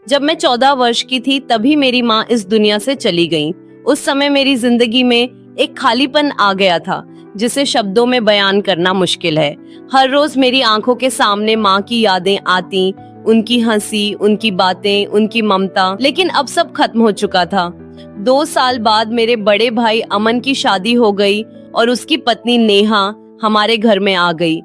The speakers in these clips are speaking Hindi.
जब मैं 14 वर्ष की थी तभी मेरी माँ इस दुनिया से चली गई। उस समय मेरी जिंदगी में एक खालीपन आ गया था जिसे शब्दों में बयान करना मुश्किल है। हर रोज मेरी आंखों के सामने माँ की यादें आती, उनकी हंसी, उनकी बातें, उनकी ममता। लेकिन अब सब खत्म हो चुका था। 2 साल बाद मेरे बड़े भाई अमन की शादी हो गई और उसकी पत्नी नेहा हमारे घर में आ गई।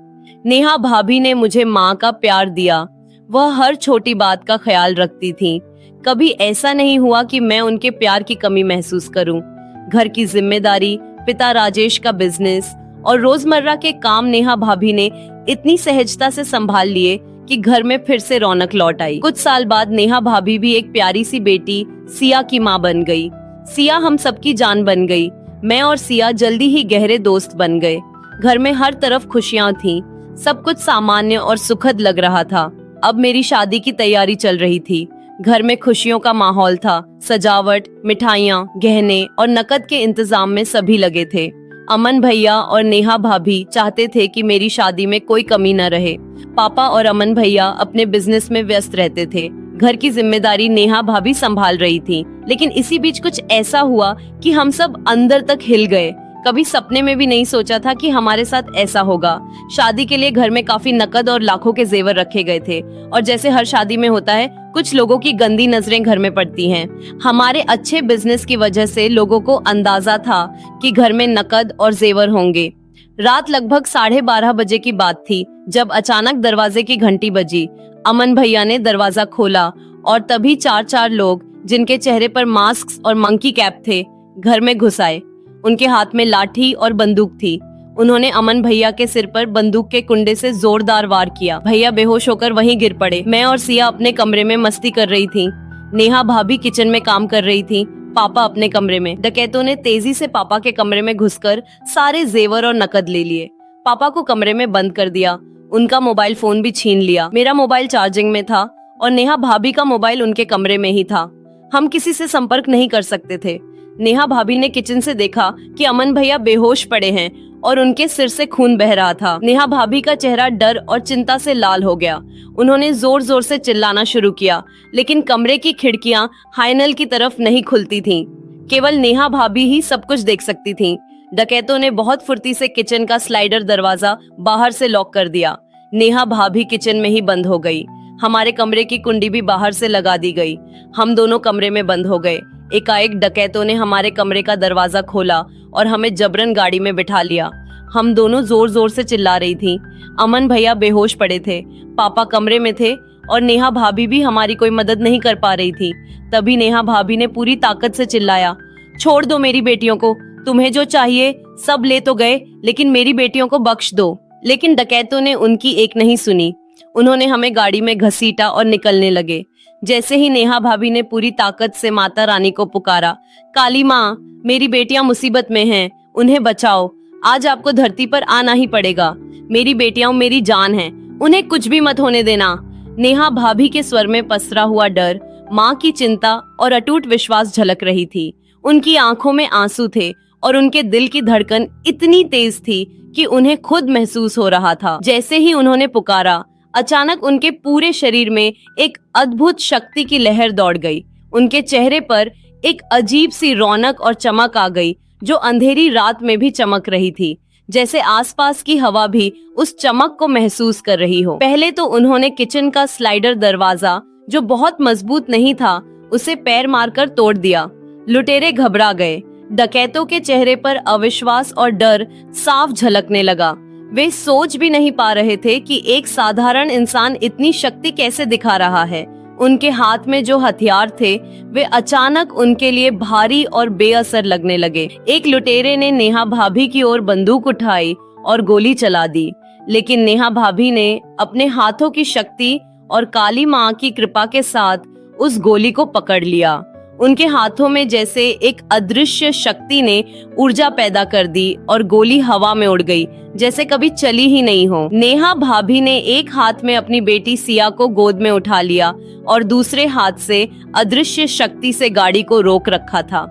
नेहा भाभी ने मुझे माँ का प्यार दिया। वह हर छोटी बात का ख्याल रखती थी। कभी ऐसा नहीं हुआ कि मैं उनके प्यार की कमी महसूस करूं। घर की जिम्मेदारी, पिता राजेश का बिजनेस और रोजमर्रा के काम नेहा भाभी ने इतनी सहजता से संभाल लिए कि घर में फिर से रौनक लौट आई। कुछ साल बाद नेहा भाभी भी एक प्यारी सी बेटी सिया की माँ बन गई। सिया हम सबकी जान बन गई। मैं और सिया जल्दी ही गहरे दोस्त बन गए। घर में हर तरफ खुशियां थीं। सब कुछ सामान्य और सुखद लग रहा था। अब मेरी शादी की तैयारी चल रही थी। घर में खुशियों का माहौल था। सजावट, मिठाइयाँ, गहने और नकद के इंतजाम में सभी लगे थे। अमन भैया और नेहा भाभी चाहते थे कि मेरी शादी में कोई कमी न रहे। पापा और अमन भैया अपने बिजनेस में व्यस्त रहते थे। घर की जिम्मेदारी नेहा भाभी संभाल रही थी। लेकिन इसी बीच कुछ ऐसा हुआ कि हम सब अंदर तक हिल गए। कभी सपने में भी नहीं सोचा था कि हमारे साथ ऐसा होगा। शादी के लिए घर में काफी नकद और लाखों के जेवर रखे गए थे और जैसे हर शादी में होता है, कुछ लोगों की गंदी नजरें घर में पड़ती हैं। हमारे अच्छे बिजनेस की वजह से लोगों को अंदाजा था कि घर में नकद और जेवर होंगे। रात लगभग 12:30 बजे की बात थी जब अचानक दरवाजे की घंटी बजी। अमन भैया ने दरवाजा खोला और तभी 4 लोग जिनके चेहरे पर मास्क और मंकी कैप थे घर में घुस आए। उनके हाथ में लाठी और बंदूक थी। उन्होंने अमन भैया के सिर पर बंदूक के कुंडे से जोरदार वार किया। भैया बेहोश होकर वहीं गिर पड़े। मैं और सिया अपने कमरे में मस्ती कर रही थी। नेहा भाभी किचन में काम कर रही थी। पापा अपने कमरे में। डकैतों ने तेजी से पापा के कमरे में घुसकर सारे जेवर और नकद ले लिए। पापा को कमरे में बंद कर दिया। उनका मोबाइल फोन भी छीन लिया। मेरा मोबाइल चार्जिंग में था और नेहा भाभी का मोबाइल उनके कमरे में ही था। हम किसी से संपर्क नहीं कर सकते थे। नेहा भाभी ने किचन से देखा कि अमन भैया बेहोश पड़े हैं और उनके सिर से खून बह रहा था। नेहा भाभी का चेहरा डर और चिंता से लाल हो गया। उन्होंने जोर जोर से चिल्लाना शुरू किया, लेकिन कमरे की खिड़कियां हाइनल की तरफ नहीं खुलती थीं। केवल नेहा भाभी ही सब कुछ देख सकती थीं। डकैतों ने बहुत फुर्ती से किचन का स्लाइडर दरवाजा बाहर से लॉक कर दिया। नेहा भाभी किचन में ही बंद हो गई। हमारे कमरे की कुंडी भी बाहर से लगा दी गई। हम दोनों कमरे में बंद हो गए। एकाएक डकैतों ने हमारे कमरे का दरवाजा खोला और हमें जबरन गाड़ी में बिठा लिया। हम दोनों जोर जोर से चिल्ला रही थीं। अमन भैया बेहोश पड़े थे। पापा कमरे में थे और नेहा भाभी भी हमारी कोई मदद नहीं कर पा रही थी। तभी नेहा भाभी ने पूरी ताकत से चिल्लाया, छोड़ दो मेरी बेटियों को। तुम्हें जो चाहिए सब ले तो गए, लेकिन मेरी बेटियों को बख्श दो। लेकिन डकैतों ने उनकी एक नहीं सुनी। उन्होंने हमें गाड़ी में घसीटा और निकलने लगे। जैसे ही नेहा भाभी ने पूरी ताकत से माता रानी को पुकारा, काली माँ, मेरी बेटियां मुसीबत में हैं, उन्हें बचाओ। आज आपको धरती पर आना ही पड़ेगा। मेरी बेटियां मेरी जान हैं, उन्हें कुछ भी मत होने देना। नेहा भाभी के स्वर में पसरा हुआ डर, माँ की चिंता और अटूट विश्वास झलक रही थी। उनकी आंखों में आंसू थे और उनके दिल की धड़कन इतनी तेज थी कि उन्हें खुद महसूस हो रहा था। जैसे ही उन्होंने पुकारा, अचानक उनके पूरे शरीर में एक अद्भुत शक्ति की लहर दौड़ गई। उनके चेहरे पर एक अजीब सी रौनक और चमक आ गई जो अंधेरी रात में भी चमक रही थी, जैसे आसपास की हवा भी उस चमक को महसूस कर रही हो। पहले तो उन्होंने किचन का स्लाइडर दरवाजा, जो बहुत मजबूत नहीं था, उसे पैर मारकर तोड़ दिया। लुटेरे घबरा गए। डकैतों के चेहरे पर अविश्वास और डर साफ झलकने लगा। वे सोच भी नहीं पा रहे थे कि एक साधारण इंसान इतनी शक्ति कैसे दिखा रहा है। उनके हाथ में जो हथियार थे वे अचानक उनके लिए भारी और बेअसर लगने लगे। एक लुटेरे ने नेहा भाभी की ओर बंदूक उठाई और गोली चला दी, लेकिन नेहा भाभी ने अपने हाथों की शक्ति और काली माँ की कृपा के साथ उस गोली को पकड़ लिया। उनके हाथों में जैसे एक अदृश्य शक्ति ने ऊर्जा पैदा कर दी और गोली हवा में उड़ गई, जैसे कभी चली ही नहीं हो। नेहा भाभी ने एक हाथ में अपनी बेटी सिया को गोद में उठा लिया और दूसरे हाथ से अदृश्य शक्ति से गाड़ी को रोक रखा था।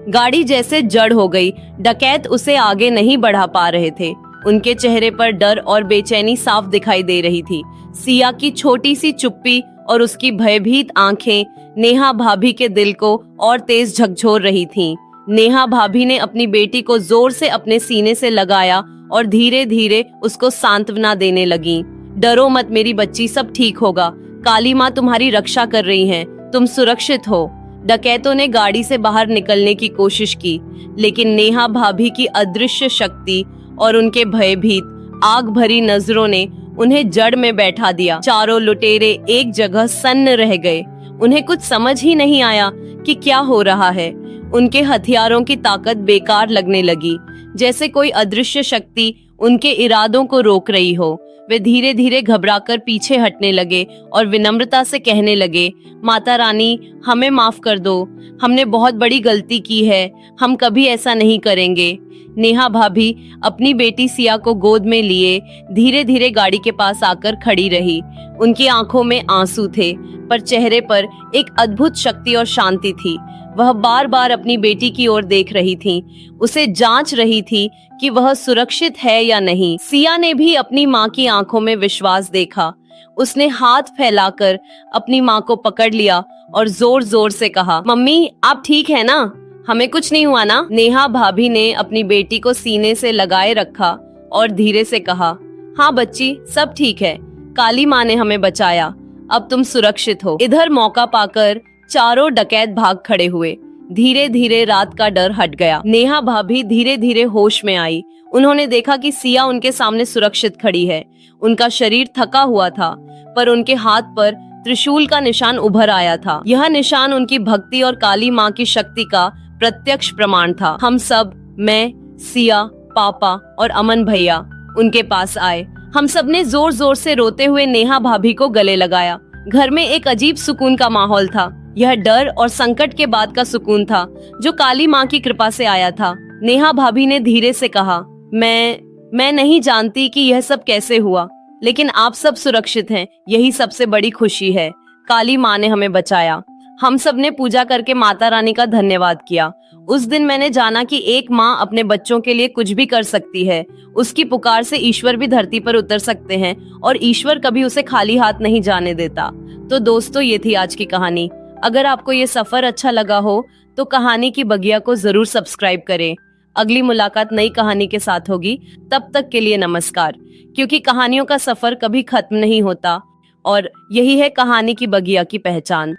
गाड़ी जैसे जड़ हो गई। डकैत उसे आगे नहीं बढ़ा पा रहे थे। उनके चेहरे पर डर और बेचैनी साफ दिखाई दे रही थी। सिया की छोटी सी चुप्पी और उसकी भयभीत आंखें नेहा भाभी के दिल को और तेज झकझोर रही थीं। नेहा भाभी ने अपनी बेटी को जोर से अपने सीने से लगाया और धीरे धीरे उसको सांत्वना देने लगी। डरो मत मेरी बच्ची, सब ठीक होगा। काली माँ तुम्हारी रक्षा कर रही हैं, तुम सुरक्षित हो। डकैतों ने गाड़ी से बाहर निकलने की कोशिश की, लेकिन नेहा भाभी की अदृश्य शक्ति और उनके भयभीत आग भरी नजरों ने उन्हें जड़ में बैठा दिया। चारों लुटेरे एक जगह सन्न रह गए। उन्हें कुछ समझ ही नहीं आया कि क्या हो रहा है। उनके हथियारों की ताकत बेकार लगने लगी, जैसे कोई अदृश्य शक्ति उनके इरादों को रोक रही हो। वे धीरे धीरे घबराकर पीछे हटने लगे और विनम्रता से कहने लगे, माता रानी, हमें माफ कर दो, हमने बहुत बड़ी गलती की है, हम कभी ऐसा नहीं करेंगे। नेहा भाभी अपनी बेटी सिया को गोद में लिए धीरे धीरे गाड़ी के पास आकर खड़ी रही। उनकी आंखों में आंसू थे, पर चेहरे पर एक अद्भुत शक्ति और शांति थी। वह बार बार अपनी बेटी की ओर देख रही थी, उसे जांच रही थी कि वह सुरक्षित है या नहीं। सिया ने भी अपनी माँ की आंखों में विश्वास देखा। उसने हाथ फैलाकर अपनी माँ को पकड़ लिया और जोर जोर से कहा, मम्मी आप ठीक है ना, हमें कुछ नहीं हुआ ना? नेहा भाभी ने अपनी बेटी को सीने से लगाए रखा और धीरे से कहा, हाँ बच्ची, सब ठीक है, काली माँ ने हमें बचाया, अब तुम सुरक्षित हो। इधर मौका पाकर चारों डकैत भाग खड़े हुए। धीरे धीरे रात का डर हट गया। नेहा भाभी धीरे धीरे होश में आई। उन्होंने देखा कि सिया उनके सामने सुरक्षित खड़ी है। उनका शरीर थका हुआ था, पर उनके हाथ पर त्रिशूल का निशान उभर आया था। यह निशान उनकी भक्ति और काली माँ की शक्ति का प्रत्यक्ष प्रमाण था। हम सब, मैं, सिया, पापा और अमन भैया उनके पास आए। हम सब ने जोर जोर से रोते हुए नेहा भाभी को गले लगाया। घर में एक अजीब सुकून का माहौल था। यह डर और संकट के बाद का सुकून था जो काली माँ की कृपा से आया था। नेहा भाभी ने धीरे से कहा, मैं नहीं जानती कि यह सब कैसे हुआ, लेकिन आप सब सुरक्षित हैं, यही सबसे बड़ी खुशी है। काली माँ ने हमें बचाया। हम सब ने पूजा करके माता रानी का धन्यवाद किया। उस दिन मैंने जाना कि एक माँ अपने बच्चों के लिए कुछ भी कर सकती है। उसकी पुकार से ईश्वर भी धरती पर उतर सकते हैं और ईश्वर कभी उसे खाली हाथ नहीं जाने देता। तो दोस्तों, ये थी आज की कहानी। अगर आपको ये सफर अच्छा लगा हो तो कहानी की बगिया को जरूर सब्सक्राइब करें। अगली मुलाकात नई कहानी के साथ होगी। तब तक के लिए नमस्कार, क्योंकि कहानियों का सफर कभी खत्म नहीं होता और यही है कहानी की बगिया की पहचान।